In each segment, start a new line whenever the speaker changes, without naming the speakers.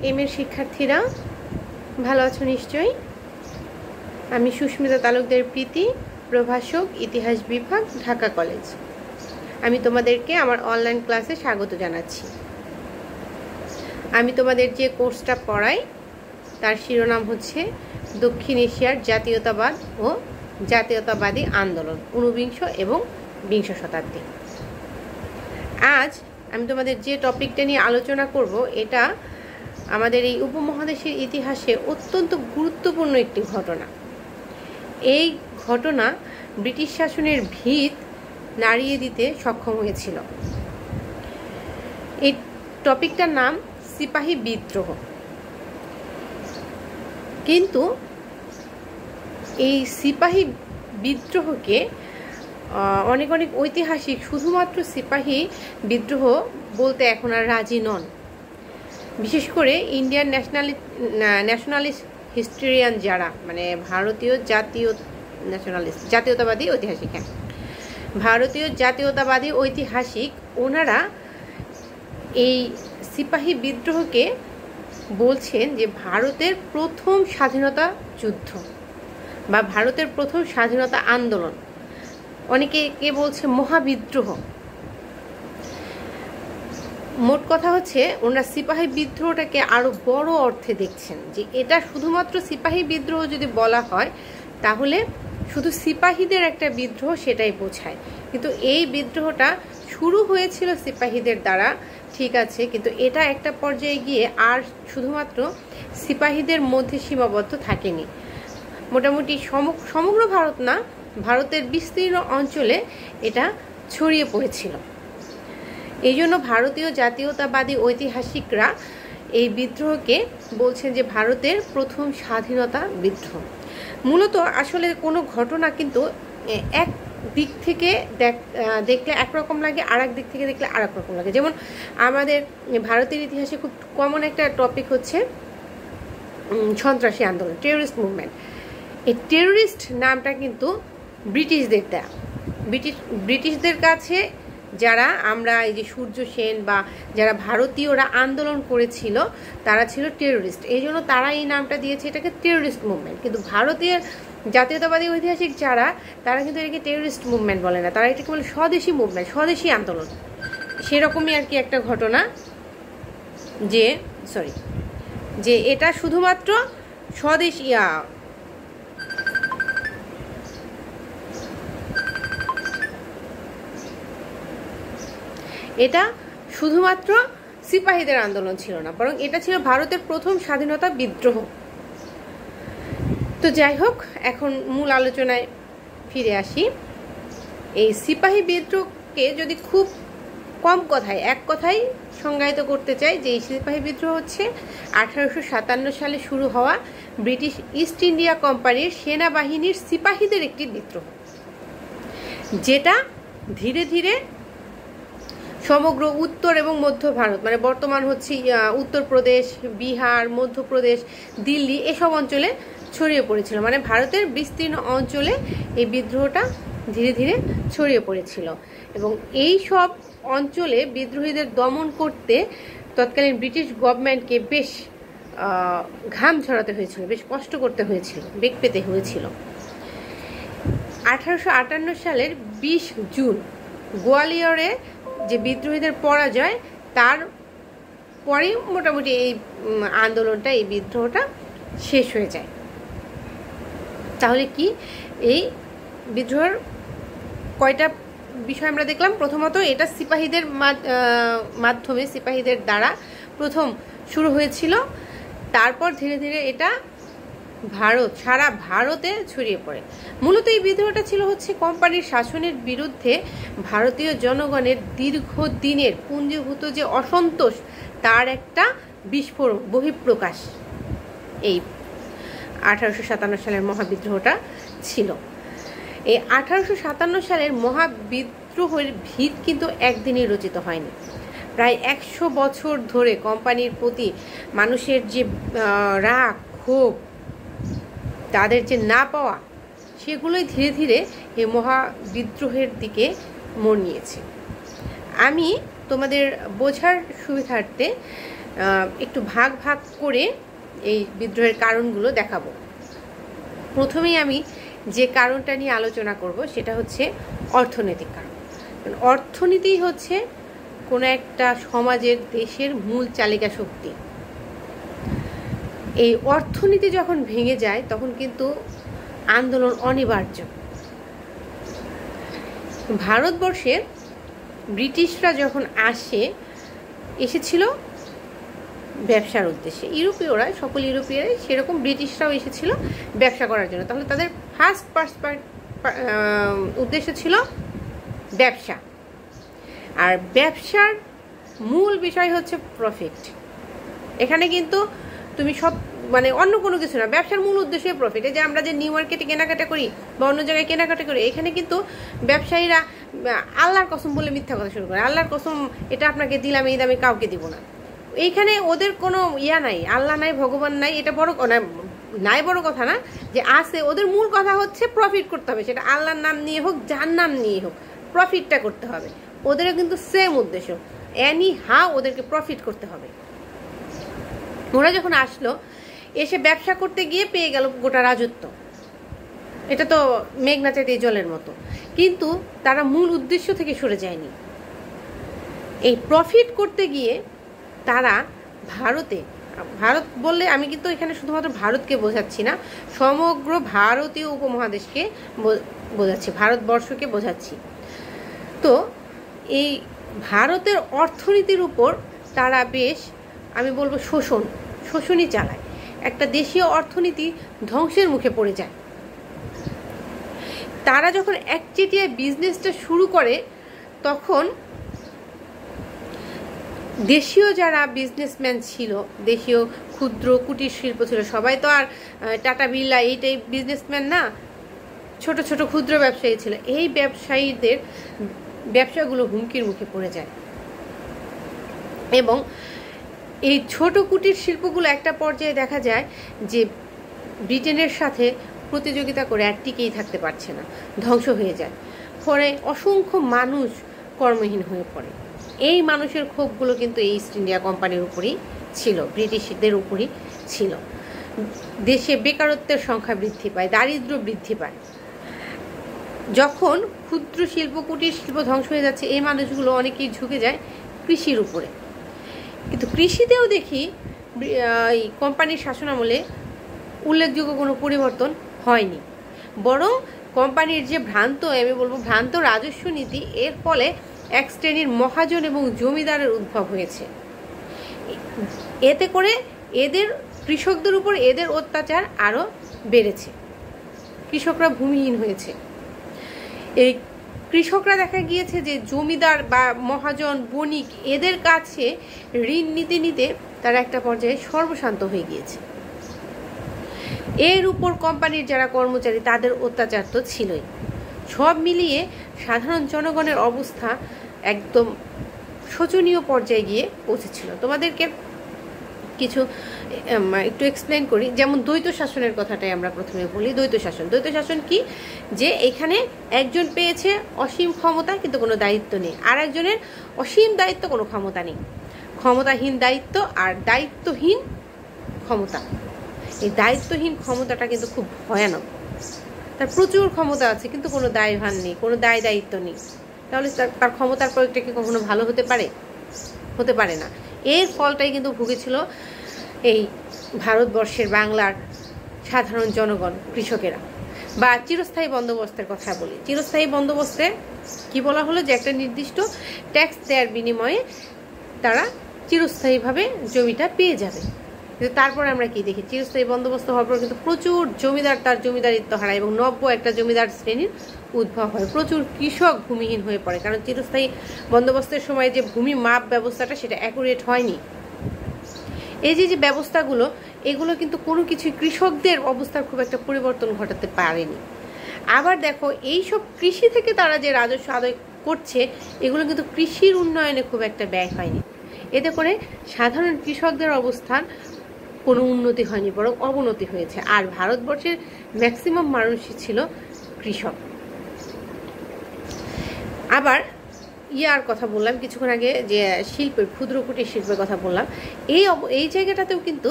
M এর শিক্ষার্থীরা ভালো আছো নিশ্চয়ই। আমি সুস্মিতা তালুকদার প্রীতি, প্রভাষক, ইতিহাস বিভাগ, ঢাকা কলেজ। আমি তোমাদেরকে আমার অনলাইন ক্লাসে স্বাগত জানাচ্ছি। আমি তোমাদের যে কোর্সটা পড়াই তার শিরোনাম হচ্ছে দক্ষিণ এশিয়ার জাতীয়তাবাদ ও জাতীয়তাবাদী আন্দোলন, ঊনবিংশ এবং বিংশ শতাব্দী। আজ আমি তোমাদের যে টপিকটা নিয়ে আলোচনা করব, এটা আমাদের এই উপমহাদেশের ইতিহাসে অত্যন্ত গুরুত্বপূর্ণ একটি ঘটনা। এই ঘটনা ব্রিটিশ শাসনের ভিত নাড়িয়ে দিতে সক্ষম হয়েছিল। এই টপিকটার নাম সিপাহী বিদ্রোহ। কিন্তু এই সিপাহী বিদ্রোহকে অনেক ঐতিহাসিক শুধুমাত্র সিপাহী বিদ্রোহ বলতে এখন আর রাজি নন। বিশেষ করে ইন্ডিয়ান ন্যাশনালিস্ট হিস্টোরিয়ান যারা, মানে ভারতীয় জাতীয়তাবাদী ঐতিহাসিক, ভারতীয় জাতীয়তাবাদী ঐতিহাসিক, ওনারা এই সিপাহী বিদ্রোহকে বলছেন যে ভারতের প্রথম স্বাধীনতা যুদ্ধ বা ভারতের প্রথম স্বাধীনতা আন্দোলন। অনেকে কে বলছে মহাবিদ্রোহ। মোট কথা হচ্ছে ওনারা সিপাহী বিদ্রোহটাকে আরো বড় অর্থে দেখছেন, যে এটা শুধুমাত্র সিপাহী বিদ্রোহ যদি বলা হয় তাহলে শুধু সিপাহীদের একটা বিদ্রোহ সেটাই বোঝায়। কিন্তু এই বিদ্রোহটা শুরু হয়েছিল সিপাহীদের দ্বারা, ঠিক আছে, কিন্তু এটা একটা পর্যায়ে গিয়ে আর শুধুমাত্র সিপাহীদের মধ্যে সীমাবদ্ধ থাকেনি। মোটামুটি সমগ্র ভারত না, ভারতের বিস্তীর্ণ অঞ্চলে এটা ছড়িয়ে পড়েছিল। এই জন্য ভারতীয় জাতীয়তাবাদী ঐতিহাসিকরা এই বিদ্রোহকে বলছেন যে ভারতের প্রথম স্বাধীনতা বিদ্রোহ। মূলত আসলে কোনো ঘটনা কিন্তু এক দিক থেকে দেখলে একরকম লাগে, আর এক দিক থেকে দেখলে আর এক রকম লাগে। যেমন আমাদের ভারতের ইতিহাসে খুব কমন একটা টপিক হচ্ছে সন্ত্রাসী আন্দোলন, টেররিস্ট মুভমেন্ট। এই টেররিস্ট নামটা কিন্তু ব্রিটিশদের দেয়া। ব্রিটিশদের কাছে যারা আমরা এই যে সূর্য সেন বা যারা ভারতীয়রা আন্দোলন করেছিল তারা ছিল টেররিস্ট, এই জন্য তারা এই নামটা দিয়েছে এটাকে টেররিস্ট মুভমেন্ট। কিন্তু ভারতীয় জাতীয়তাবাদী ঐতিহাসিক যারা, তারা কিন্তু এটাকে টেররিস্ট মুভমেন্ট বলে না, তারা এটাকে বলে স্বদেশী মুভমেন্ট, স্বদেশী আন্দোলন। সেরকমই আর কি একটা ঘটনা, যে এটা শুধুমাত্র স্বদেশী, এটা শুধুমাত্র সিপাহীদের আন্দোলন ছিল না, বরং এটা ছিল ভারতের প্রথম স্বাধীনতা বিদ্রোহ। তো যাই হোক, এখন মূল আলোচনায় ফিরে আসি। এই সিপাহী বিদ্রোহকে যদি খুব কম কথায়, এক কথায় সংজ্ঞায়িত করতে চাই, যে এই সিপাহী বিদ্রোহ হচ্ছে 1857 সালে শুরু হওয়া ব্রিটিশ ইস্ট ইন্ডিয়া কোম্পানির সেনাবাহিনীর সিপাহীদের একটি বিদ্রোহ, যেটা ধীরে ধীরে সমগ্র উত্তর এবং মধ্য ভারত, মানে বর্তমান হচ্ছে উত্তরপ্রদেশ, বিহার, মধ্যপ্রদেশ, দিল্লি, এসব অঞ্চলে ছড়িয়ে পড়েছিল। মানে ভারতের বিস্তীর্ণ অঞ্চলে এই বিদ্রোহটা ধীরে ধীরে ছড়িয়ে পড়েছিল। এবং এই সব অঞ্চলে বিদ্রোহীদের দমন করতে তৎকালীন ব্রিটিশ গভর্নমেন্টকে বেশ ঘাম ঝরাতে হয়েছিল, বেশ কষ্ট করতে হয়েছিল, বেগ পেতে হয়েছিল। 1858 সালের 20 জুন গোয়ালিয়রে যে বিদ্রোহীদের পরাজয়, তার পরেই মোটামুটি এই আন্দোলনটা, এই বিদ্রোহটা শেষ হয়ে যায়। তাহলে কি এই বিদ্রোহের কয়টা বিষয় আমরা দেখলাম? প্রথমত, এটা সিপাহীদের মাধ্যমে, সিপাহীদের দ্বারা প্রথম শুরু হয়েছিল। তারপর ধীরে ধীরে এটা সারা ভারতে ছড়িয়ে পড়ে। মূলত এই বিদ্রোহটা ছিল হচ্ছে কোম্পানির শাসনের বিরুদ্ধে ভারতীয় জনগণের দীর্ঘদিনের পুঞ্জীভূত যে অসন্তোষ, তার একটা বিস্ফোরক বহিঃপ্রকাশ এই 1857 সালের মহাবিদ্রোহটা ছিল। এই 1857 সালের মহাবিদ্রোহের ভিত কিন্তু একদিনই রচিত হয়নি। প্রায় 100 বছর ধরে কোম্পানির প্রতি মানুষের যে রাগ, ক্ষোভ, তাদের যে না পাওয়া, সেগুলোই ধীরে ধীরে এই মহাবিদ্রোহের দিকে মোড় নিয়েছে। আমি তোমাদের বোঝার সুবিধার্থে একটু ভাগ ভাগ করে এই বিদ্রোহের কারণগুলো দেখাবো। প্রথমেই আমি যে কারণটা নিয়ে আলোচনা করব সেটা হচ্ছে অর্থনৈতিক কারণ। অর্থনীতি হচ্ছে কোনো একটা সমাজের, দেশের মূল চালিকা শক্তি। এই অর্থনীতি যখন ভেঙে যায় তখন কিন্তু আন্দোলন অনিবার্য। ভারতবর্ষে ব্রিটিশরা যখন এসেছিল ব্যবসার উদ্দেশ্যে, সকল ইউরোপীয়রাই সেরকম, ব্রিটিশরাও এসেছিল ব্যবসা করার জন্য। তাহলে তাদের ফার্স্ট উদ্দেশ্য ছিল ব্যবসা, আর ব্যবসার মূল বিষয় হচ্ছে প্রফিট। এখানে কিন্তু তুমি অন্য কোনো কিছু না, ব্যবসার মূল উদ্দেশ্যই প্রফিট। এই যে আমরা যে নিউ মার্কেটে কেনাকাটা করি বা অন্য জায়গায় কেনাকাটা করি, এখানে কিন্তু ব্যবসায়ীরা আল্লাহর কসম বলে মিথ্যা কথা শুরু করে। আল্লাহর কসম, এটা আপনাকে দিলাম, এই দামে কাউকে দিব না। এইখানে ওদের কোনো নাই, আল্লাহ নাই, ভগবান নাই, এটা বড় কথা না যে আছে। ওদের মূল কথা হচ্ছে প্রফিট করতে হবে, সেটা আল্লাহর নাম নিয়ে হোক, যার নাম নিয়ে হোক, প্রফিটটা করতে হবে। ওদেরও কিন্তু সেম উদ্দেশ্য, ওদেরকে প্রফিট করতে হবে। ওরা যখন এসে ব্যবসা করতে গিয়ে পেয়ে গেল গোটা রাজত্ব, এটা তো মেঘনা চাইতে জলের মতো। কিন্তু তারা মূল উদ্দেশ্য থেকে সরে যায়নি। এই প্রফিট করতে গিয়ে তারা ভারত বললে আমি কিন্তু এখানে শুধুমাত্র ভারতকে বোঝাচ্ছি না, সমগ্র ভারতীয় উপমহাদেশকে বোঝাচ্ছি, ভারতবর্ষকে বোঝাচ্ছি। তো এই ভারতের অর্থনীতির উপর তারা বেশ, আমি বলবো শোষণই চালায়। একটা দেশীয় অর্থনীতি ধ্বংসের মুখে পড়ে যায়। তারা যখন একচেটিয়া বিজনেসটা শুরু করে, তখন দেশীয় যারা বিজনেসম্যান ছিল, দেশীয় ক্ষুদ্র কুটির শিল্প ছিল, সবাই তো আর টাটা বিড়লা এইটাই বিজনেসম্যান না, ছোট ছোট ক্ষুদ্র ব্যবসায়ী ছিল। এই ব্যবসায়ীদের ব্যবসাগুলো হুমকির মুখে পড়ে যায় এবং এই ছোট কুটির শিল্পগুলো একটা পর্যায়ে দেখা যায় যে ব্রিটেনের সাথে প্রতিযোগিতা করে আর টিকেই থাকতে পারছে না, ধ্বংস হয়ে যায়। ফলে অসংখ্য মানুষ কর্মহীন হয়ে পড়ে। এই মানুষের ক্ষোভগুলো কিন্তু এই ইস্ট ইন্ডিয়া কোম্পানির উপরই ছিল, ব্রিটিশদের উপরই ছিল। দেশে বেকারত্বের সংখ্যা বৃদ্ধি পায়, দারিদ্র্য বৃদ্ধি পায়। যখন ক্ষুদ্র শিল্প, কুটির শিল্প ধ্বংস হয়ে যাচ্ছে, এই মানুষগুলো অনেকেই ঝুঁকে যায় কৃষির উপরে। কিন্তু কৃষিতেও দেখি এই কোম্পানির শাসনামলে উল্লেখযোগ্য কোনো পরিবর্তন হয়নি, বরং কোম্পানির যে ভ্রান্ত রাজস্ব নীতি, এর ফলে এক শ্রেণীর মহাজন এবং জমিদারের উদ্ভব হয়েছে। এতে করে কৃষকদের উপর এদের অত্যাচার আরও বেড়েছে, কৃষকরা ভূমিহীন হয়েছে। এই কৃষকরা দেখা গিয়েছে যে জমিদার বা মহাজন, বণিক, এদের কাছে ঋণ নিতে নিতে তারা একটা পর্যায়ে সর্বশান্ত হয়ে গিয়েছে। এর উপর কোম্পানির যারা কর্মচারী, তাদের অত্যাচার তো ছিলই। সব মিলিয়ে সাধারণ জনগণের অবস্থা একদম শোচনীয় পর্যায়ে গিয়ে পৌঁছেছিল। তোমাদেরকে একটু এক্সপ্লেন করি। যেমন দ্বৈত শাসনের কথাটাই আমরা প্রথমে বলি। দ্বৈত শাসন কি? যে এখানে একজন পেয়েছে অসীম ক্ষমতা কিন্তু কোনো দায়িত্ব নেই, আর একজনের অসীম দায়িত্ব, কোনো ক্ষমতা নেই। ক্ষমতাহীন দায়িত্ব আর দায়িত্বহীন ক্ষমতা। এই দায়িত্বহীন ক্ষমতাটা কিন্তু খুব ভয়ানক। তার প্রচুর ক্ষমতা আছে কিন্তু কোনো দায়ভার নেই, কোনো দায়িত্ব নেই। তাহলে তার ক্ষমতার প্রয়োগটা কি কখনো ভালো হতে পারে না। এর ফলটাই কিন্তু ভুগেছিল এই ভারতবর্ষের, বাংলার সাধারণ জনগণ, কৃষকেরা। বা চিরস্থায়ী বন্দোবস্তের কথা বলি। চিরস্থায়ী বন্দোবস্তে কি বলা হলো, যে একটা নির্দিষ্ট ট্যাক্স দেওয়ার বিনিময়ে তারা চিরস্থায়ীভাবে জমিটা পেয়ে যাবে। কিন্তু তারপরে আমরা কি দেখি, চিরস্থায়ী বন্দোবস্ত হওয়ার পর কিন্তু প্রচুর জমিদার তার জমিদারিত্ব হারায় এবং নব্য একটা জমিদার শ্রেণীর উদ্ভব হয়। প্রচুর কৃষক ভূমিহীন হয়ে পড়ে, কারণ চিরস্থায়ী বন্দোবস্তের সময় যে ভূমি মাপ ব্যবস্থাটা, সেটা অ্যাকুরেট হয়নি। এই যে ব্যবস্থাগুলো, এগুলো কিন্তু কোনো কিছুই কৃষকদের অবস্থার খুব একটা পরিবর্তন ঘটাতে পারেনি। আবার দেখো, এইসব কৃষি থেকে তারা যে রাজস্ব আদায় করছে, এগুলো কিন্তু কৃষির উন্নয়নে খুব একটা ব্যয় হয়নি। এতে করে সাধারণ কৃষকদের অবস্থান কোনো উন্নতি হয়নি, বরং অবনতি হয়েছে। আর ভারতবর্ষের ম্যাক্সিমাম মানুষই ছিল কৃষক। আবার ইয়ার কথা বললাম কিছুক্ষণ আগে, যে শিল্পের, ক্ষুদ্র কুটির শিল্পের কথা বললাম, এই জায়গাটাতেও কিন্তু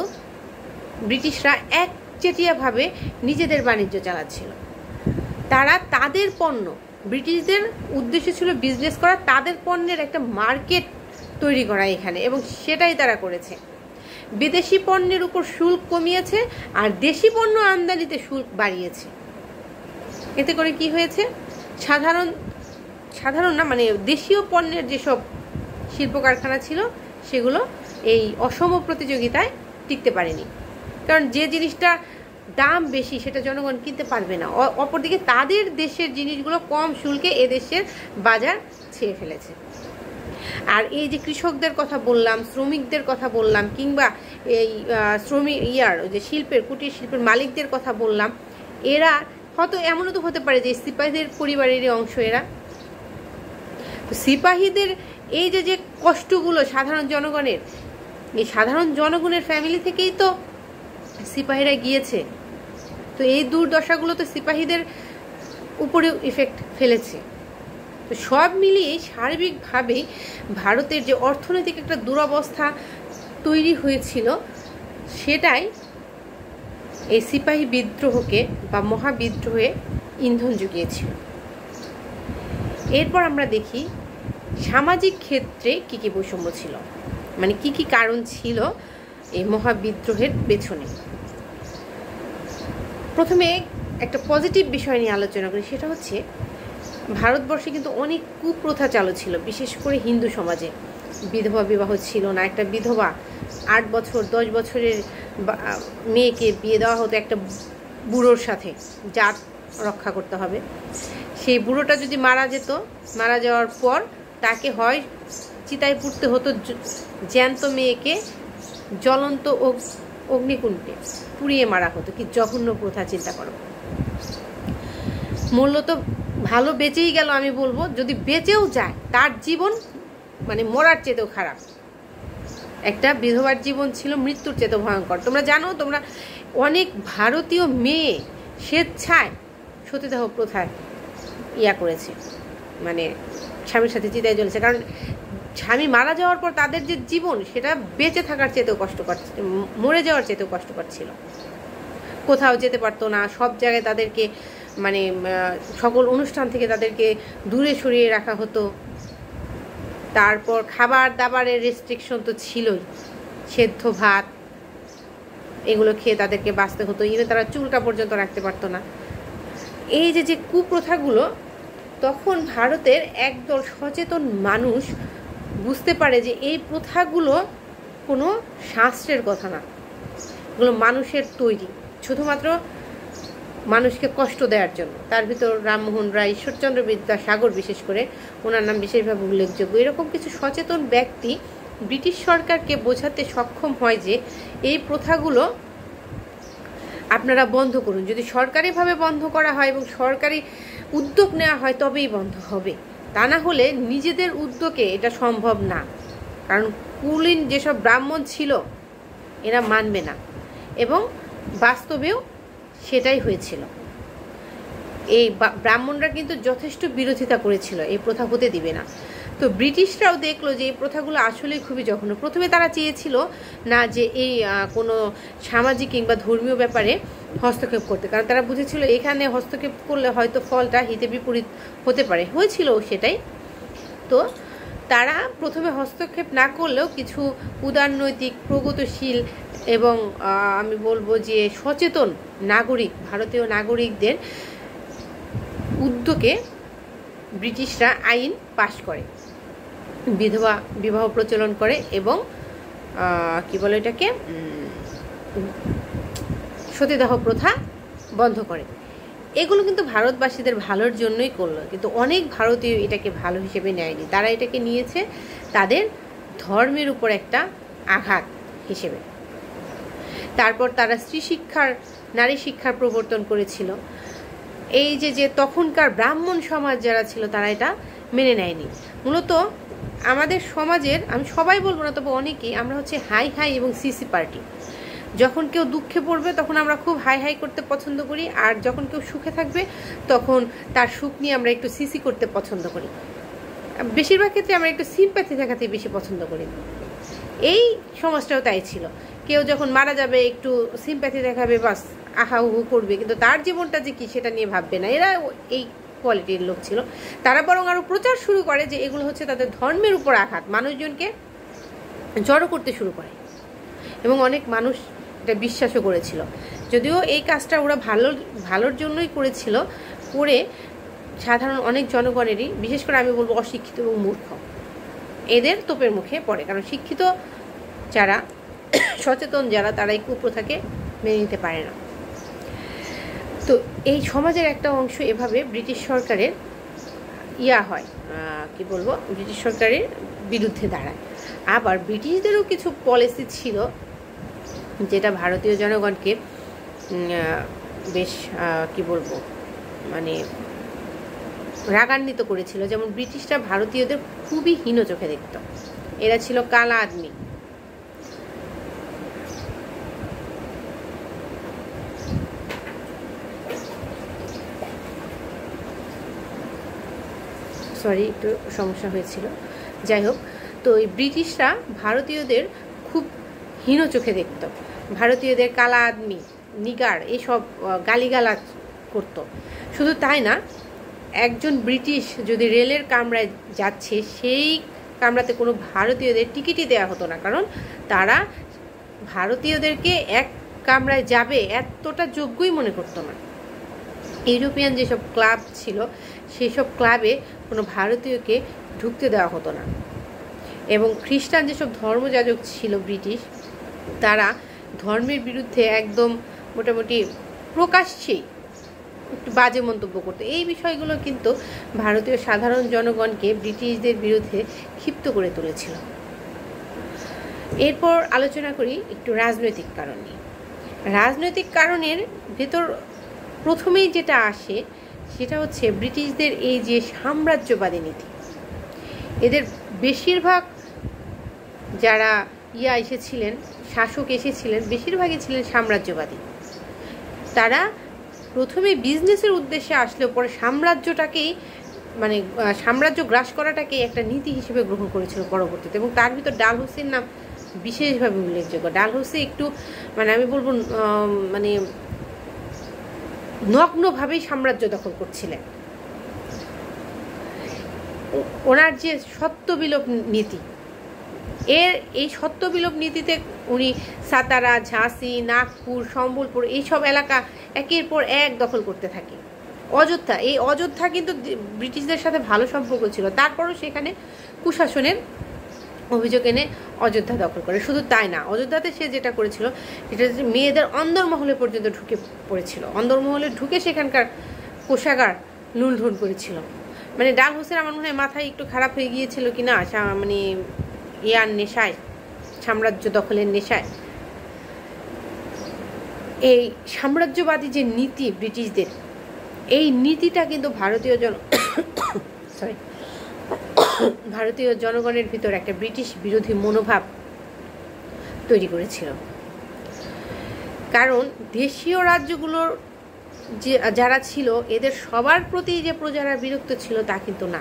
ব্রিটিশরা একচেটিয়াভাবে নিজেদের বাণিজ্য চালাচ্ছিল। তারা তাদের পণ্য, ব্রিটিশদের উদ্দেশ্য ছিল বিজনেস করা, তাদের পণ্যের একটা মার্কেট তৈরি করা এখানে, এবং সেটাই তারা করেছে। বিদেশি পণ্যের উপর শুল্ক কমিয়েছে আর দেশি পণ্য আমদানিতে শুল্ক বাড়িয়েছে। এতে করে কি হয়েছে, সাধারণ না, মানে দেশীয় পণ্যের যেসব শিল্প কারখানা ছিল সেগুলো এই অসম প্রতিযোগিতায় টিকতে পারেনি, কারণ যে জিনিসটা দাম বেশি সেটা জনগণ কিনতে পারবে না। অপরদিকে তাদের দেশের জিনিসগুলো কম শুল্কে এদেশের বাজার ছেয়ে ফেলেছে। আর এই যে কৃষকদের কথা বললাম, শ্রমিকদের কথা বললাম, কিংবা এই যে শিল্পের, কুটির শিল্পের মালিকদের কথা বললাম, এরা হয়তো এমনও তো হতে পারে যে সিপাহীদের পরিবারেরই অংশ এরা। সিপাহীদের এই যে কষ্টগুলো সাধারণ জনগণের, এই সাধারণ জনগণের ফ্যামিলি থেকেই তো সিপাহীরা গিয়েছে। তো এই দুর্দশাগুলো তো সিপাহীদের উপরেও ইফেক্ট ফেলেছে। তো সব মিলিয়ে সার্বিকভাবেই ভারতের যে অর্থনৈতিক একটা দুরবস্থা তৈরি হয়েছিল, সেটাই এই সিপাহী বিদ্রোহকে বা মহাবিদ্রোহে ইন্ধন জুগিয়েছিল। এরপর আমরা দেখি সামাজিক ক্ষেত্রে কি কি বৈষম্য ছিল, মানে কি কি কারণ ছিল এই মহাবিদ্রোহের পেছনে। প্রথমে একটা পজিটিভ বিষয় নিয়ে আলোচনা করি, সেটা হচ্ছে ভারতবর্ষে কিন্তু অনেক কুপ্রথা চালু ছিল, বিশেষ করে হিন্দু সমাজে। বিধবা বিবাহ ছিল না। একটা বিধবা 8 বছর 10 বছরের মেয়েকে বিয়ে দেওয়া হতো একটা বুড়োর সাথে, জাত রক্ষা করতে হবে। সেই বুড়োটা যদি মারা যেত, মারা যাওয়ার পর তাকে হয় চিতায় পুড়তে হতো, জ্যান্ত মেয়েকে জ্বলন্ত অগ্নিকুণ্ডে পুড়িয়ে মারা হতো। কি জঘন্য প্রথা, চিন্তা করো। মূল্য তো ভালো বেঁচেই গেল, আমি বলবো যদি বেঁচেও যায় তার জীবন মানে মরার চেয়েও খারাপ। একটা বিধবার জীবন ছিল মৃত্যুর চেয়েও ভয়ঙ্কর। তোমরা জানো, তোমরা অনেক ভারতীয় মেয়ে স্বেচ্ছায় সতীদাহ প্রথায় করেছে, মানে স্বামীর সাথে চিতায় জ্বলেছে। কারণ স্বামী মারা যাওয়ার পর তাদের যে জীবন, সেটা বেঁচে থাকার চেয়েও কষ্টকর, মরে যাওয়ার চেয়েও কষ্টকর ছিল। কোথাও যেতে পারতো না, সব জায়গায় তাদেরকে মানে সকল অনুষ্ঠান থেকে তাদেরকে দূরে সরিয়ে রাখা হতো। তারপর খাবার দাবারের রেস্ট্রিকশন তো ছিলই, সেদ্ধ ভাত এগুলো খেয়ে তাদেরকে বাঁচতে হতো। ইভেন তারা চুলটা পর্যন্ত রাখতে পারতো না। এই যে কুপ্রথাগুলো, তখন ভারতের একদল সচেতন মানুষ বুঝতে পারে যে এই প্রথাগুলো কোনো শাস্ত্রের কথা না, এগুলো মানুষের তৈরি, শুধুমাত্র মানুষকে কষ্ট দেওয়ার জন্য। তার ভিতর রামমোহন রায়, ঈশ্বরচন্দ্র বিদ্যাসাগর বিশেষ করে, ওনার নাম বিশেষভাবে উল্লেখযোগ্য। এরকম কিছু সচেতন ব্যক্তি ব্রিটিশ সরকারকে বোঝাতে সক্ষম হয় যে এই প্রথাগুলো আপনারা বন্ধ করুন। যদি সরকারিভাবে বন্ধ করা হয় এবং সরকারি উদ্যোগ নেওয়া হয় তবেই বন্ধ হবে, তা না হলে নিজেদের উদ্যোগে এটা সম্ভব না। কারণ কুলীন যেসব ব্রাহ্মণ ছিল এরা মানবে না, এবং বাস্তবেও সেটাই হয়েছিল। এই ব্রাহ্মণরা কিন্তু যথেষ্ট বিরোধিতা করেছিল, এই প্রথা হতে দিবে না। তো ব্রিটিশরাও দেখলো যে এই প্রথাগুলো আসলেই খুবই জঘন্য। প্রথমে তারা চেয়েছিল না যে এই কোনো সামাজিক কিংবা ধর্মীয় ব্যাপারে হস্তক্ষেপ করতে, কারণ তারা বুঝেছিল এখানে হস্তক্ষেপ করলে হয়তো ফলটা হিতে বিপরীত হতে পারে, হয়েছিল সেটাই। তো তারা প্রথমে হস্তক্ষেপ না করলেও কিছু উদারনৈতিক, প্রগতিশীল এবং আমি বলবো যে সচেতন নাগরিক, ভারতীয় নাগরিকদের উদ্যোগে ব্রিটিশরা আইন পাশ করে, বিধবা বিবাহ প্রচলন করে এবং কি বলে এটাকে সতীদাহ প্রথা বন্ধ করে। এগুলো কিন্তু ভারতবাসীদের ভালোর জন্যই করলো, কিন্তু অনেক ভারতীয় এটাকে ভালো হিসেবে নেয়নি। তারা এটাকে নিয়েছে তাদের ধর্মের উপর একটা আঘাত হিসেবে। তারপর তারা স্ত্রী শিক্ষার, নারী শিক্ষার প্রবর্তন করেছিল। এই যে তখনকার ব্রাহ্মণ সমাজ যারা ছিল তারা এটা মেনে নেয়নি। মূলত আমাদের সমাজের, আমি সবাই বলবো না তবে অনেকেই, আমরা হচ্ছে হাই হাই এবং সিসি পার্টি। যখন কেউ দুঃখে পড়বে তখন আমরা খুব হাই হাই করতে পছন্দ করি, আর যখন কেউ সুখে থাকবে তখন তার সুখ নিয়ে আমরা একটু সিসি করতে পছন্দ করি। বেশিরভাগ ক্ষেত্রে আমরা একটু সিম্প্যাথি দেখাতে বেশি পছন্দ করি। এই সমাজটাও তাই ছিল, কেউ যখন মারা যাবে একটু সিম্প্যাথি দেখাবে, বাস আহা উহু করবে, কিন্তু তার জীবনটা যে কি সেটা নিয়ে ভাববে না। এরা এই কোয়ালিটির লোক ছিল। তারা বরং আরও প্রচার শুরু করে যে এগুলো হচ্ছে তাদের ধর্মের উপর আঘাত, মানুষজনকে জড়ো করতে শুরু করে, এবং অনেক মানুষ এটা বিশ্বাসও করেছিল। যদিও এই কাজটা ওরা ভালোর জন্যই করেছিল, করে সাধারণ অনেক জনগণেরই, বিশেষ করে আমি বলবো অশিক্ষিত এবং মূর্খ, এদের তোপের মুখে পড়ে। কারণ শিক্ষিত যারা, সচেতন যারা, তারা এই কুপ্রথাকে মেনে নিতে পারে না। তো এই সমাজের একটা অংশ এভাবে ব্রিটিশ সরকারের হয়, কি বলবো, ব্রিটিশ সরকারের বিরুদ্ধে দাঁড়ায়। আবার ব্রিটিশদেরও কিছু পলিসি ছিল যেটা ভারতীয় জনগণকে বেশ কি বলবো, মানে রাগান্বিত করেছিল। যেমন ব্রিটিশরা ভারতীয়দের খুবই হীন চোখে দেখত। এরা ছিল কালা আদমি। সরি, একটু সমস্যা হয়েছিল। যাই হোক, তো এই ব্রিটিশরা ভারতীয়দের খুব হীন চোখে দেখত। ভারতীয়দের কালা আদমি, নিগার, এসব গালিগালাজ করত। শুধু তাই না, একজন ব্রিটিশ যদি রেলের কামরায় যাচ্ছে, সেই কামরাতে কোনো ভারতীয়দের টিকিটই দেওয়া হতো না, কারণ তারা ভারতীয়দেরকে এক কামরায় যাবে এতটা যোগ্যই মনে করতো না। ইউরোপিয়ান যেসব ক্লাব ছিল, সেই সব ক্লাবে কোনো ভারতীয়কে ঢুকতে দেওয়া হতো না। এবং খ্রিস্টান যেসব ধর্মযাজক ছিল ব্রিটিশ, তারা ধর্মের বিরুদ্ধে একদম মোটামুটি প্রকাশ্যেই একটু বাজে মন্তব্য করতো। এই বিষয়গুলো কিন্তু ভারতীয় সাধারণ জনগণকে ব্রিটিশদের বিরুদ্ধে ক্ষিপ্ত করে তুলেছিল। এরপর আলোচনা করি একটু রাজনৈতিক কারণ নিয়ে। রাজনৈতিক কারণের ভেতর প্রথমেই যেটা আসে সেটা হচ্ছে ব্রিটিশদের এই যে সাম্রাজ্যবাদী নীতি। এদের বেশিরভাগ যারা এসেছিলেন, শাসক এসেছিলেন, বেশিরভাগই ছিলেন সাম্রাজ্যবাদী। তারা প্রথমে বিজনেসের উদ্দেশ্যে আসলেও পরে সাম্রাজ্যটাকেই, মানে সাম্রাজ্য গ্রাস করাটাকে একটা নীতি হিসেবে গ্রহণ করেছিল পরবর্তীতে। এবং তার ভিতর ডালহৌসির নাম বিশেষভাবে উল্লেখযোগ্য। ডালহৌসি একটু, মানে আমি বলবো, মানে নগ্নভাবেই সাম্রাজ্য দখল করছিলেন। ওনার যে সত্যবিলোপ নীতি, এই সত্যবিলোপ নীতিতে উনি সাতারা, ঝাঁসি, নাগপুর, সম্বলপুর এইসব এলাকা একের পর এক দখল করতে থাকে। অযোধ্যা কিন্তু ব্রিটিশদের সাথে ভালো সম্পর্ক ছিল, তারপরও সেখানে কুশাসনের অভিযোগ এনে অযোধ্যা দখল করে। শুধু তাই না, অযোধ্যাতে সে যেটা করেছিল সেটা হচ্ছে মেয়েদের অন্দরমহলে পর্যন্ত ঢুকে পড়েছিল। অন্দরমহলে ঢুকে সেখানকার কোষাগার লুণ্ঠন করেছিল। মানে ডালহৌসির আমার মনে হয় মাথায় একটু খারাপ হয়ে গিয়েছিল কি না, মানে নেশায়, সাম্রাজ্য দখলের নেশায়। এই সাম্রাজ্যবাদী যে নীতি ব্রিটিশদের, এই নীতিটা কিন্তু ভারতীয় জনগণের ভিতর একটা ব্রিটিশ বিরোধী মনোভাব তৈরি করেছিল। কারণ দেশীয় রাজ্যগুলোর যারা ছিল, এদের সবার প্রতি যে প্রজারা বিরক্ত ছিল তা কিন্তু না।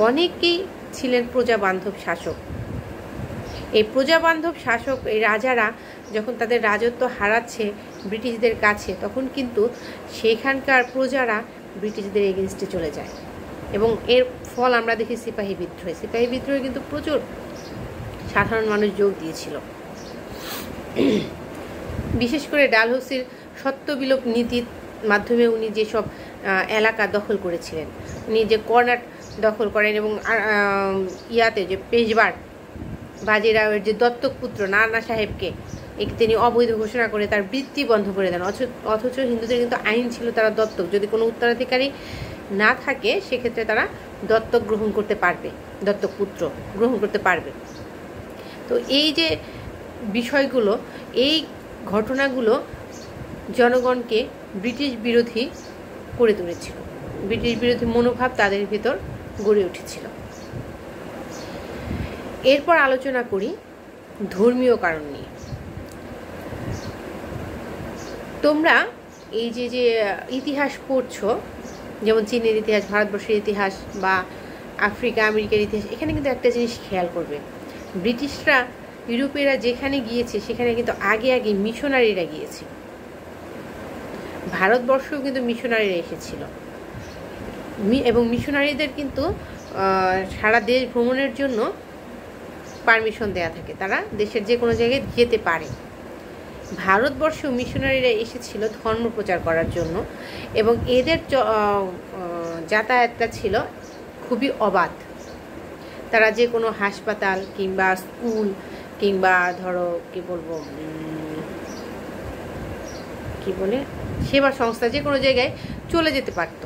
অনেকেই ছিলেন প্রজাবান্ধব শাসক। এই প্রজাবান্ধব শাসক, এই রাজারা যখন তাদের রাজত্ব হারাচ্ছে ব্রিটিশদের কাছে, তখন কিন্তু সেখানকার প্রজারা ব্রিটিশদের এগেনস্টে চলে যায়। এবং এর ফল আমরা দেখি সিপাহী বিদ্রোহে। সিপাহী বিদ্রোহে কিন্তু প্রচুর সাধারণ মানুষ যোগ দিয়েছিল। বিশেষ করে ডালহৌসির সত্যবিলোপ নীতির মাধ্যমে উনি যেসব এলাকা দখল করেছিলেন, উনি যে কর্নাট দখল করেন, এবং যে পেশবার বাজিরাওয়ের যে দত্তক পুত্র নানা সাহেবকে তিনি অবৈধ ঘোষণা করে তার বৃত্তি বন্ধ করে দেন। অথচ হিন্দুদের কিন্তু আইন ছিল তারা দত্তক, যদি কোনো উত্তরাধিকারী না থাকে সেক্ষেত্রে তারা দত্তক গ্রহণ করতে পারবে, দত্তক পুত্র গ্রহণ করতে পারবে। তো এই যে বিষয়গুলো, এই ঘটনাগুলো জনগণকে ব্রিটিশ বিরোধী করে তুলেছিল। ব্রিটিশ বিরোধী মনোভাব তাদের ভিতর গড়ে উঠেছিল। এরপর আলোচনা করি ধর্মীয় কারণ নিয়ে। তোমরা এই যে ইতিহাস পড়ছো, যেমন চীনের ইতিহাস, ভারতবর্ষের ইতিহাস বা আফ্রিকা আমেরিকার ইতিহাস, এখানে কিন্তু একটা জিনিস খেয়াল করবে, ব্রিটিশরা ইউরোপীয়রা যেখানে গিয়েছে সেখানে কিন্তু আগে আগে মিশনারিরা গিয়েছে। ভারতবর্ষেও কিন্তু মিশনারিরা এসেছিল এবং মিশনারিদের কিন্তু সারা দেশ ভ্রমণের জন্য পারমিশন দেয়া থাকে, তারা দেশের যে কোনো জায়গায় যেতে পারে। ভারতবর্ষেও মিশনারিরা এসেছিল ধর্ম প্রচার করার জন্য এবং এদের যাতায়াতটা ছিল খুবই অবাধ। তারা যে কোনো হাসপাতাল কিংবা স্কুল কিংবা ধরো সেবা সংস্থা যে কোনো জায়গায় চলে যেতে পারত।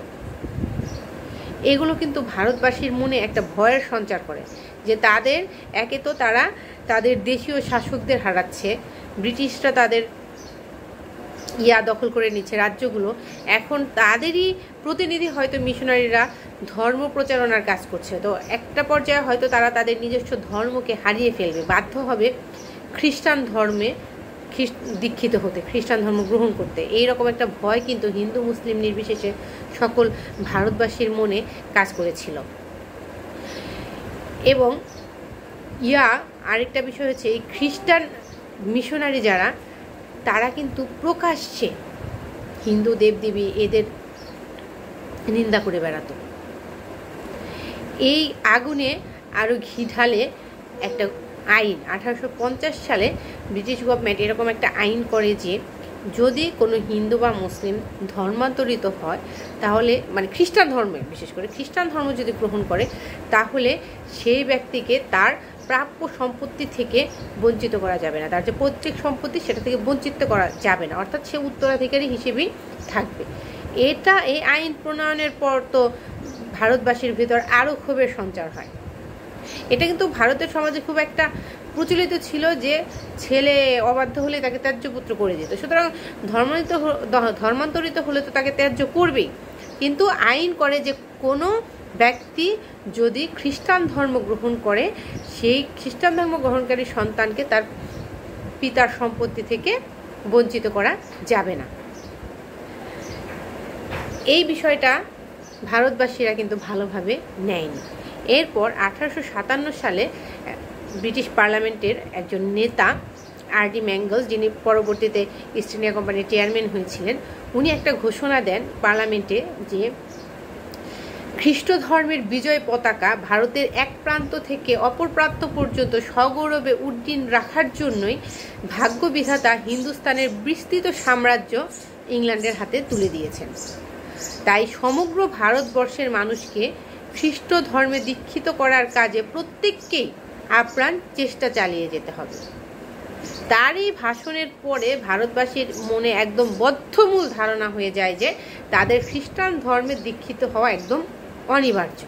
এগুলো কিন্তু ভারতবাসীর মনে একটা ভয়ের সঞ্চার করে যে তাদের একে তো তারা তাদের দেশীয় শাসকদের হারাচ্ছে, ব্রিটিশরা তাদের দখল করে নিচ্ছে রাজ্যগুলো, এখন তাদেরই প্রতিনিধি হয়তো মিশনারিরা ধর্ম প্রচারণার কাজ করছে। তো একটা পর্যায়ে হয়তো তারা তাদের নিজস্ব ধর্মকে হারিয়ে ফেলবে, বাধ্য হবে খ্রিস্টান ধর্মে দীক্ষিত হতে, খ্রিস্টান ধর্ম গ্রহণ করতে। এইরকম একটা ভয় কিন্তু হিন্দু মুসলিম নির্বিশেষে সকল ভারতবাসীর মনে কাজ করেছিল। এবং আরেকটা বিষয় হচ্ছে, এই খ্রিস্টান মিশনারি যারা, তারা কিন্তু প্রকাশ্যে হিন্দু দেবদেবী এদের নিন্দা করে বেড়াতো। এই আগুনে আরও ঘি ঢালে একটা আইন 1850 সালে ব্রিটিশ গভর্নমেন্ট এরকম একটা আইন করে যে যদি কোনো হিন্দু বা মুসলিম ধর্মান্তরিত হয়, তাহলে মানে খ্রিস্টান ধর্মে, বিশেষ করে খ্রিস্টান ধর্ম যদি গ্রহণ করে, তাহলে সেই ব্যক্তিকে তার প্রাপ্য সম্পত্তি থেকে বঞ্চিত করা যাবে না, তার যে পৈতৃক সম্পত্তি সেটা থেকে বঞ্চিত করা যাবে না, অর্থাৎ সে উত্তরাধিকারী হিসেবেই থাকবে। এই আইন প্রণয়নের পর তো ভারতবাসীর ভিতর আরও ক্ষোভের সঞ্চার হয়। এটা কিন্তু ভারতের সমাজে খুব একটা প্রচলিত ছিল যে ছেলে অবাধ্য হলে তাকে ত্যায্যপুত্র করে দিত, সুতরাং ধর্মান্তরিত হলে তো তাকে ত্যায্য করবেই। কিন্তু আইন করে যে কোনো ব্যক্তি যদি খ্রিস্টান ধর্ম গ্রহণ করে, সেই খ্রিস্টান ধর্ম গ্রহণকারী সন্তানকে তার পিতার সম্পত্তি থেকে বঞ্চিত করা যাবে না। এই বিষয়টা ভারতবাসীরা কিন্তু ভালোভাবে নেয়নি। এরপর 1857 সালে ব্রিটিশ পার্লামেন্টের একজন নেতা আর.ডি. ম্যাঙ্গলস, যিনি পরবর্তীতে ইস্ট ইন্ডিয়া কোম্পানির চেয়ারম্যান হয়েছিলেন, উনি একটা ঘোষণা দেন পার্লামেন্টে যে খ্রিস্ট ধর্মের বিজয় পতাকা ভারতের এক প্রান্ত থেকে অপর প্রান্ত পর্যন্ত সগৌরবে উড্ডীন রাখার জন্যই ভাগ্যবিধাতা হিন্দুস্তানের বিস্তৃত সাম্রাজ্য ইংল্যান্ডের হাতে তুলে দিয়েছেন। তাই সমগ্র ভারতবর্ষের মানুষকে খ্রিস্ট ধর্মে দীক্ষিত করার কাজে প্রত্যেককেই আপ্রাণ চেষ্টা চালিয়ে যেতে হবে। তার এই ভাষণের পরে ভারতবাসীর মনে একদম বদ্ধমূল ধারণা হয়ে যায় যে তাদের খ্রিস্টান ধর্মে দীক্ষিত হওয়া একদম অনিবার্য।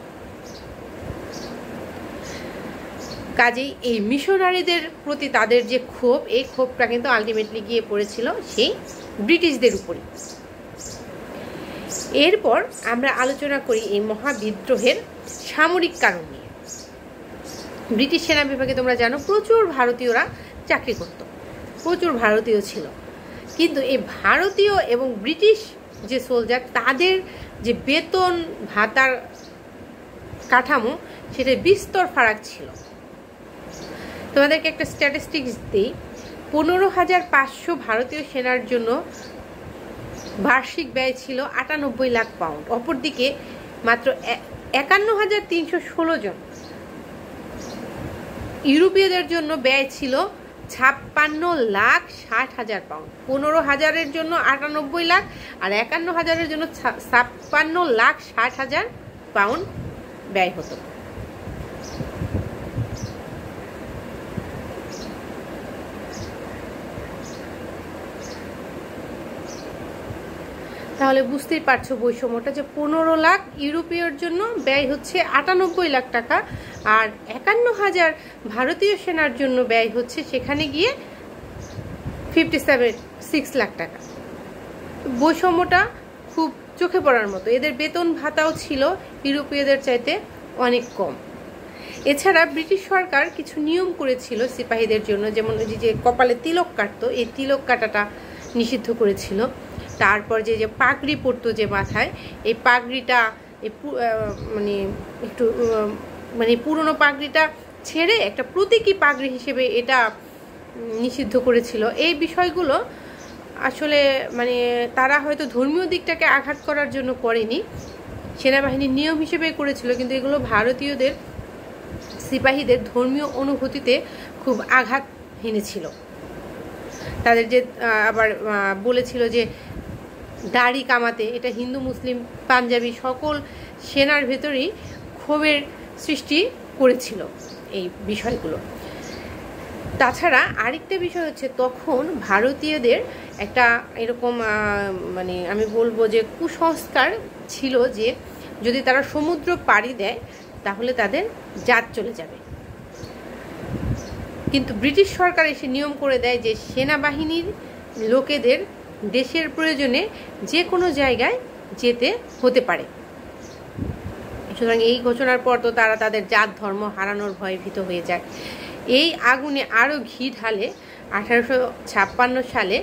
কাজেই এই মিশনারিদের প্রতি তাদের যে ক্ষোভ, এই ক্ষোভটা কিন্তু আলটিমেটলি গিয়ে পড়েছিল সেই ব্রিটিশদের উপরে। এরপর আমরা আলোচনা করি এই মহাবিদ্রোহের সামরিক কারণ নিয়ে। ব্রিটিশ সেনা বিভাগে তোমরা জানো প্রচুর ভারতীয়রা চাকরি করত, প্রচুর ভারতীয় ছিল, কিন্তু এই ভারতীয় এবং ব্রিটিশ যে সোলজার, তাদের যে বেতন ভাতার কাঠামো সেটা বিস্তর ফারাক ছিল। তোমাদেরকে একটা স্ট্যাটিস্টিক্স দিই, 15,500 ভারতীয় সেনার জন্য বার্ষিক ব্যয় ছিল 98 লাখ পাউন্ড। অপরদিকে মাত্র 51,316 জন ইউরোপীয়দের জন্য ব্যয় ছিল 56,60,000 পাউন্ড। 15,000-এর জন্য 98 লাখ আর 51,000-এর জন্য 56,60,000 পাউন্ড ব্যয় হতো। তাহলে বুঝতেই পারছো বৈষম্যটা, যে 15 লাখ ইউরোপীয়র জন্য ব্যয় হচ্ছে 98 লাখ টাকা, আর 51,000 ভারতীয় সেনার জন্য ব্যয় হচ্ছে সেখানে গিয়ে 56 লাখ টাকা। বৈষম্যটা খুব চোখে পড়ার মতো। এদের বেতন ভাতাও ছিল ইউরোপীয়দের চাইতে অনেক কম। এছাড়া ব্রিটিশ সরকার কিছু নিয়ম করেছিল সিপাহীদের জন্য, যেমন যে কপালে তিলক কাটতো, এই তিলক কাটাটা নিষিদ্ধ করেছিল। তারপর যে পাগড়ি পরতো যে মাথায়, এই পাগড়িটা এই মানে একটু মানে পুরনো পাগড়িটা ছেড়ে একটা প্রতীকী পাগড়ি হিসেবে এটা নিষিদ্ধ করেছিল। এই বিষয়গুলো আসলে মানে তারা হয়তো ধর্মীয় দিকটাকে আঘাত করার জন্য করেনি, সেনাবাহিনীর নিয়ম হিসেবে করেছিল, কিন্তু এগুলো ভারতীয়দের সিপাহীদের ধর্মীয় অনুভূতিতে খুব আঘাত হেনেছিল। তাদের যে আবার বলেছিল যে দাড়ি কামাতে, এটা হিন্দু মুসলিম পাঞ্জাবি সকল সেনার ভেতরেই ক্ষোভের সৃষ্টি করেছিল এই বিষয়গুলো। তাছাড়া আরেকটা বিষয় হচ্ছে, তখন ভারতীয়দের একটা এরকম মানে আমি বলবো যে কুসংস্কার ছিল যে যদি তারা সমুদ্র পাড়ি দেয় তাহলে তাদের জাত চলে যাবে। কিন্তু ব্রিটিশ সরকার এসে নিয়ম করে দেয় যে সেনাবাহিনীর লোকেদের দেশের প্রয়োজনে যে কোনো জায়গায় যেতে হতে পারে। সুতরাং এই ঘোষণার পর তো তারা তাদের জাত ধর্ম হারানোর ভয়ে ভীত হয়ে যায়। এই আগুনে আরও ঘি ঢালে 1856 সালে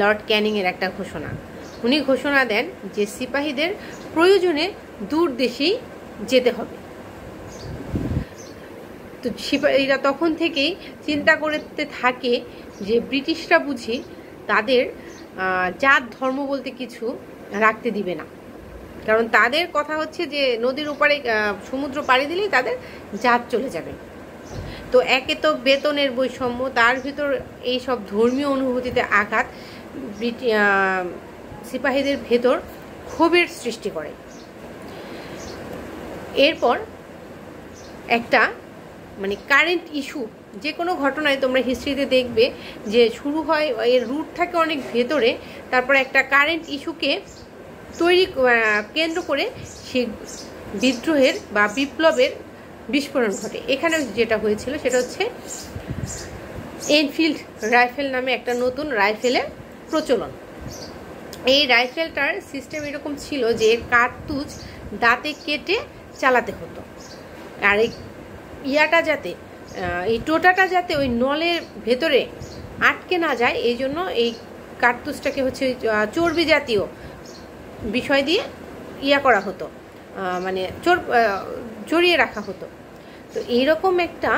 লর্ড ক্যানিংয়ের একটা ঘোষণা। উনি ঘোষণা দেন যে সিপাহীদের প্রয়োজনে দূর দেশেই যেতে হবে। তো সিপাহীরা তখন থেকেই চিন্তা করতে থাকে যে ব্রিটিশরা বুঝি তাদের জাত ধর্ম বলতে কিছু রাখতে দিবে না, কারণ তাদের কথা হচ্ছে যে নদীর ওপারে সমুদ্র পাড়ি দিলেই তাদের জাত চলে যাবে। তো একে তো বেতনের বৈষম্য, তার ভিতর এই সব ধর্মীয় অনুভূতিতে আঘাত সিপাহীদের ভেতর ক্ষোভের সৃষ্টি করে। এরপর একটা মানে কারেন্ট ইস্যু, যে কোনো ঘটনায় তোমরা হিস্ট্রিতে দেখবে যে শুরু হয়, এর রুট থাকে অনেক ভেতরে, তারপর একটা কারেন্ট ইস্যুকে কেন্দ্র করে সে বিদ্রোহের বা বিপ্লবের বিস্ফোরণ ঘটে। এখানে যেটা হয়েছিল সেটা হচ্ছে এনফিল্ড রাইফেল নামে একটা নতুন রাইফেলের প্রচলন। এই রাইফেলটার সিস্টেম এরকম ছিল যে কার্তুজ দাঁতে কেটে চালাতে হতো, আর এই যাতে এই টোটাটা যাতে ওই নলের ভেতরে আটকে না যায়, এই জন্য এই কার্তুজটাকে হচ্ছে চর্বি জাতীয় বিষয় দিয়ে করা হতো, মানে জড়িয়ে রাখা হতো। তো এইরকম একটা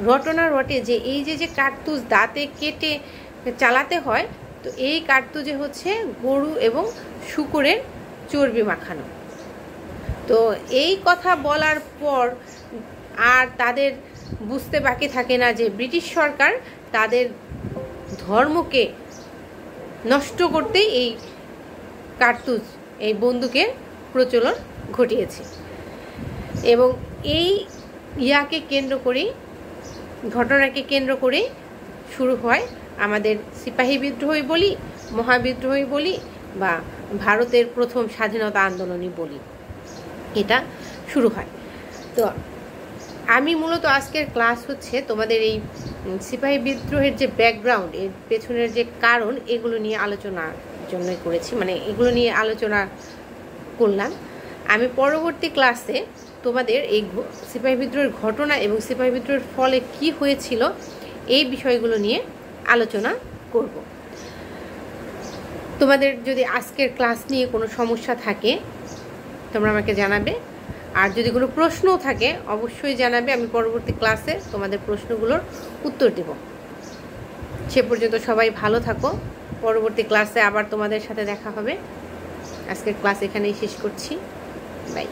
ঘটনা ঘটে যে এই যে কার্তুজ দাঁতে কেটে চালাতে হয়, তো এই কার্তুজে হচ্ছে গরু এবং শূকরের চর্বি মাখানো। তো এই কথা বলার পর আর তাদের বুঝতে বাকি থাকে না যে ব্রিটিশ সরকার তাদের ধর্মকে নষ্ট করতেই এই কার্তুজ, এই বন্দুকের প্রচলন ঘটিয়েছে। এবং এই কেন্দ্র করেই, ঘটনাকে কেন্দ্র করেই শুরু হয় আমাদের সিপাহী বিদ্রোহী বলি, মহাবিদ্রোহী বলি, বা ভারতের প্রথম স্বাধীনতা আন্দোলনই বলি, এটা শুরু হয়। তো আমি মূলত আজকের ক্লাস হচ্ছে তোমাদের এই সিপাহী বিদ্রোহের যে ব্যাকগ্রাউন্ড, এর পেছনের যে কারণ, এগুলো নিয়ে আলোচনার জন্যই করেছি, মানে এগুলো নিয়ে আলোচনা করলাম। আমি পরবর্তী ক্লাসে তোমাদের এই সিপাহী বিদ্রোহের ঘটনা এবং সিপাহী বিদ্রোহের ফলে কি হয়েছিল এই বিষয়গুলো নিয়ে আলোচনা করব। তোমাদের যদি আজকের ক্লাস নিয়ে কোনো সমস্যা থাকে তোমরা আমাকে জানাবে, আর যদি কোনো প্রশ্নও থাকে অবশ্যই জানাবে, আমি পরবর্তী ক্লাসে তোমাদের প্রশ্নগুলোর উত্তর দেব। সে পর্যন্ত সবাই ভালো থাকো, পরবর্তী ক্লাসে আবার তোমাদের সাথে দেখা হবে। আজকের ক্লাস এখানেই শেষ করছি, বাই।